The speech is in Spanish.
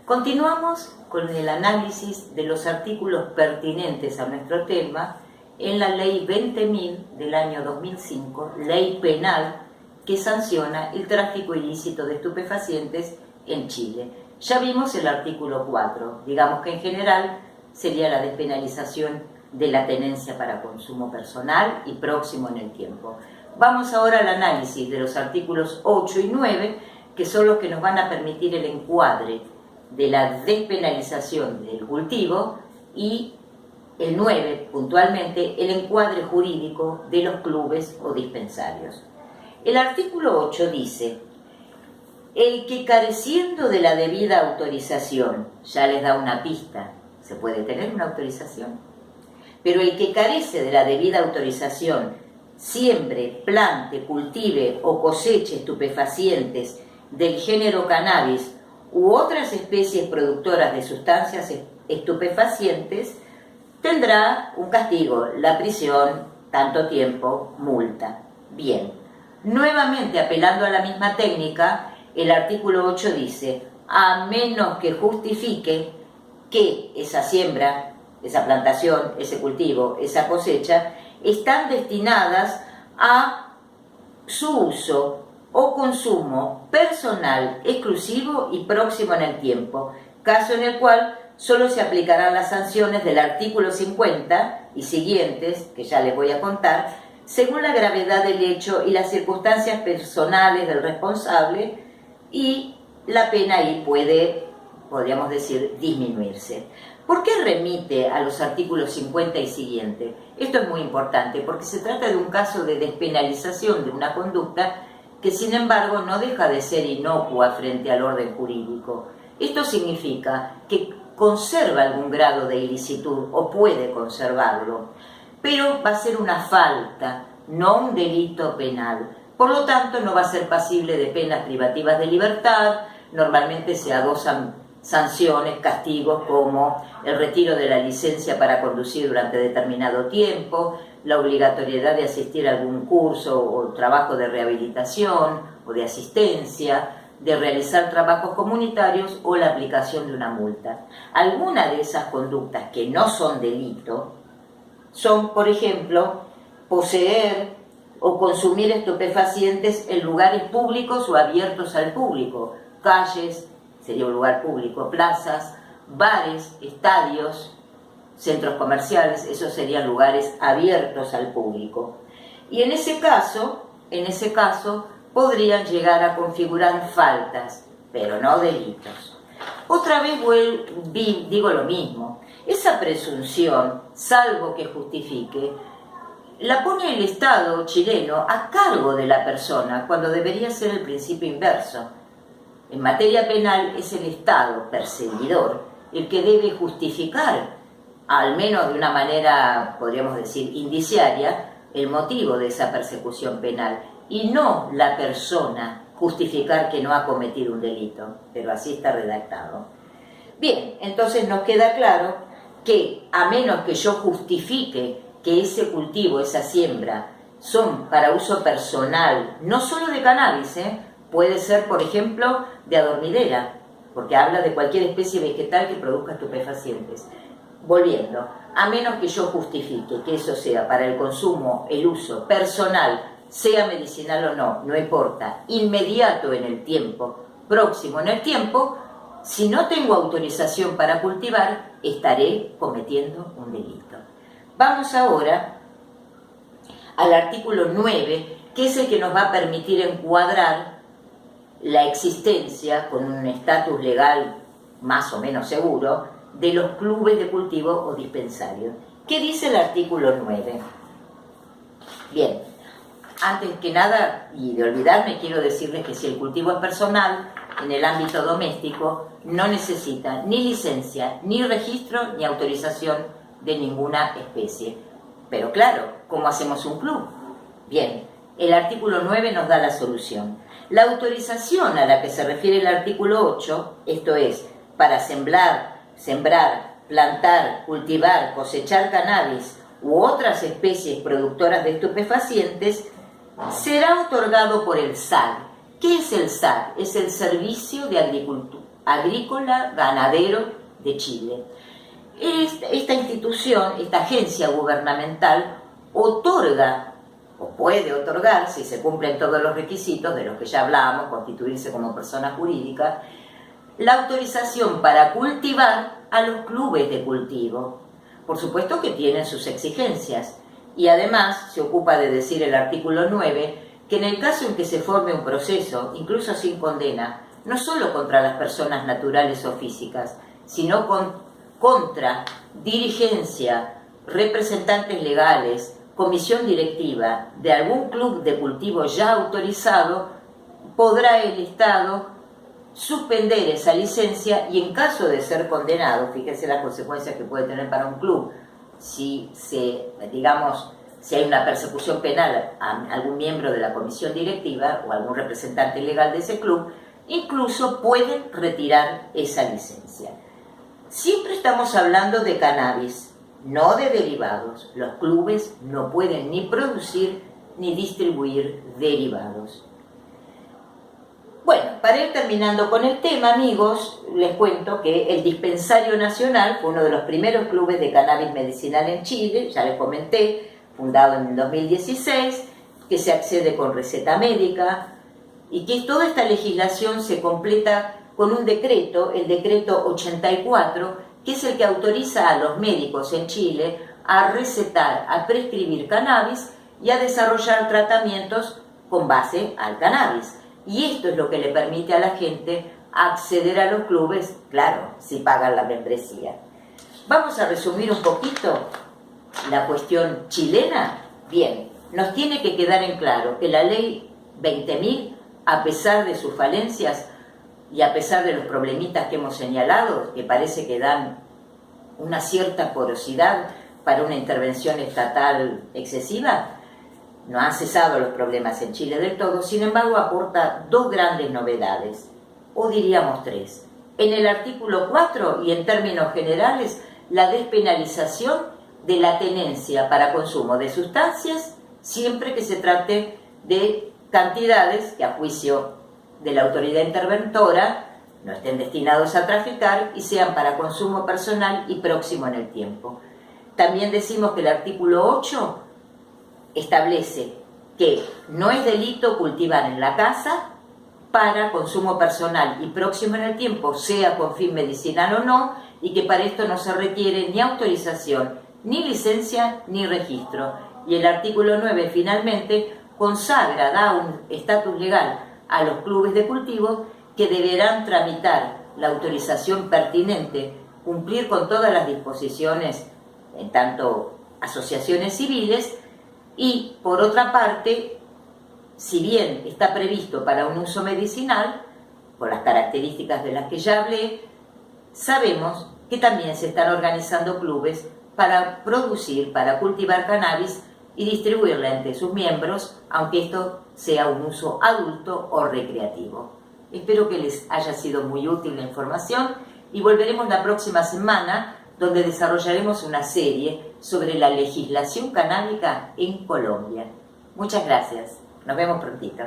Continuamos con el análisis de los artículos pertinentes a nuestro tema en la Ley 20.000 del año 2005, Ley Penal que sanciona el tráfico ilícito de estupefacientes en Chile. Ya vimos el artículo 4, digamos que en general sería la despenalización de la tenencia para consumo personal y próximo en el tiempo. Vamos ahora al análisis de los artículos 8 y 9, que son los que nos van a permitir el encuadre de la despenalización del cultivo, y el 9, puntualmente, el encuadre jurídico de los clubes o dispensarios. El artículo 8 dice: el que careciendo de la debida autorización, ya les da una pista, se puede tener una autorización, pero el que carece de la debida autorización, siembre, plante, cultive o coseche estupefacientes del género cannabis u otras especies productoras de sustancias estupefacientes, tendrá un castigo, la prisión, tanto tiempo, multa. Bien, nuevamente apelando a la misma técnica, el artículo 8 dice: a menos que justifique que esa siembra, esa plantación, ese cultivo, esa cosecha, están destinadas a su uso o consumo personal, exclusivo y próximo en el tiempo, caso en el cual solo se aplicarán las sanciones del artículo 50 y siguientes, que ya les voy a contar, según la gravedad del hecho y las circunstancias personales del responsable, y la pena ahí puede, podríamos decir, disminuirse. ¿Por qué remite a los artículos 50 y siguiente? Esto es muy importante porque se trata de un caso de despenalización de una conducta que, sin embargo, no deja de ser inocua frente al orden jurídico. Esto significa que conserva algún grado de ilicitud o puede conservarlo, pero va a ser una falta, no un delito penal. Por lo tanto, no va a ser pasible de penas privativas de libertad. Normalmente se adosan sanciones, castigos como el retiro de la licencia para conducir durante determinado tiempo, la obligatoriedad de asistir a algún curso o trabajo de rehabilitación o de asistencia, de realizar trabajos comunitarios o la aplicación de una multa. Algunas de esas conductas que no son delito son, por ejemplo, poseer o consumir estupefacientes en lugares públicos o abiertos al público, calles, sería un lugar público, plazas, bares, estadios, centros comerciales, esos serían lugares abiertos al público. Y en ese caso podrían llegar a configurar faltas, pero no delitos. Otra vez digo lo mismo, esa presunción, salvo que justifique, la pone el Estado chileno a cargo de la persona, cuando debería ser el principio inverso. En materia penal es el Estado perseguidor el que debe justificar, al menos de una manera, podríamos decir, indiciaria, el motivo de esa persecución penal, y no la persona justificar que no ha cometido un delito, pero así está redactado. Bien, entonces nos queda claro que a menos que yo justifique que ese cultivo, esa siembra, son para uso personal, no solo de cannabis, puede ser, por ejemplo, de adormidera, porque habla de cualquier especie vegetal que produzca estupefacientes. Volviendo, a menos que yo justifique que eso sea para el consumo, el uso personal, sea medicinal o no, no importa, inmediato en el tiempo, próximo en el tiempo, si no tengo autorización para cultivar, estaré cometiendo un delito. Vamos ahora al artículo 9, que es el que nos va a permitir encuadrar la existencia, con un estatus legal más o menos seguro, de los clubes de cultivo o dispensarios. ¿Qué dice el artículo 9? Bien, antes que nada, y de olvidarme, quiero decirles que si el cultivo es personal, en el ámbito doméstico, no necesita ni licencia, ni registro, ni autorización de ninguna especie. Pero claro, ¿cómo hacemos un club? Bien, el artículo 9 nos da la solución. La autorización a la que se refiere el artículo 8, esto es, para sembrar, plantar, cultivar, cosechar cannabis u otras especies productoras de estupefacientes, será otorgado por el SAG. ¿Qué es el SAG? Es el Servicio de Agrícola Ganadero de Chile. Esta institución, esta agencia gubernamental, otorga, o puede otorgar, si se cumplen todos los requisitos de los que ya hablamos, constituirse como persona jurídica, la autorización para cultivar a los clubes de cultivo. Por supuesto que tienen sus exigencias, y además se ocupa de decir el artículo 9, que en el caso en que se forme un proceso, incluso sin condena, no solo contra las personas naturales o físicas, sino contra dirigencia, representantes legales, comisión directiva de algún club de cultivo ya autorizado, podrá el Estado suspender esa licencia y en caso de ser condenado, fíjese las consecuencias que puede tener para un club, si hay una persecución penal a algún miembro de la comisión directiva o algún representante legal de ese club, incluso pueden retirar esa licencia. Siempre estamos hablando de cannabis, no de derivados. Los clubes no pueden ni producir ni distribuir derivados. Bueno, para ir terminando con el tema, amigos, les cuento que el Dispensario Nacional fue uno de los primeros clubes de cannabis medicinal en Chile, ya les comenté, fundado en el 2016, que se accede con receta médica y que toda esta legislación se completa con un decreto, el decreto 84, que es el que autoriza a los médicos en Chile a recetar, a prescribir cannabis y a desarrollar tratamientos con base al cannabis. Y esto es lo que le permite a la gente acceder a los clubes, claro, si pagan la membresía. Vamos a resumir un poquito la cuestión chilena. Bien, nos tiene que quedar en claro que la ley 20.000, a pesar de sus falencias y a pesar de los problemitas que hemos señalado, que parece que dan una cierta porosidad para una intervención estatal excesiva, no han cesado los problemas en Chile del todo. Sin embargo, aporta dos grandes novedades, o diríamos tres. En el artículo 4, y en términos generales, la despenalización de la tenencia para consumo de sustancias, siempre que se trate de cantidades que a juicio de la autoridad interventora no estén destinados a traficar y sean para consumo personal y próximo en el tiempo. También decimos que el artículo 8 establece que no es delito cultivar en la casa para consumo personal y próximo en el tiempo, sea con fin medicinal o no, y que para esto no se requiere ni autorización, ni licencia, ni registro. Y el artículo 9 finalmente consagra, da un estatus legal a los clubes de cultivo que deberán tramitar la autorización pertinente, cumplir con todas las disposiciones, en tanto asociaciones civiles, y por otra parte, si bien está previsto para un uso medicinal, por las características de las que ya hablé, sabemos que también se están organizando clubes para producir, para cultivar cannabis y distribuirla entre sus miembros, aunque esto sea un uso adulto o recreativo. Espero que les haya sido muy útil la información y volveremos la próxima semana, donde desarrollaremos una serie sobre la legislación canábica en Colombia. Muchas gracias. Nos vemos prontito.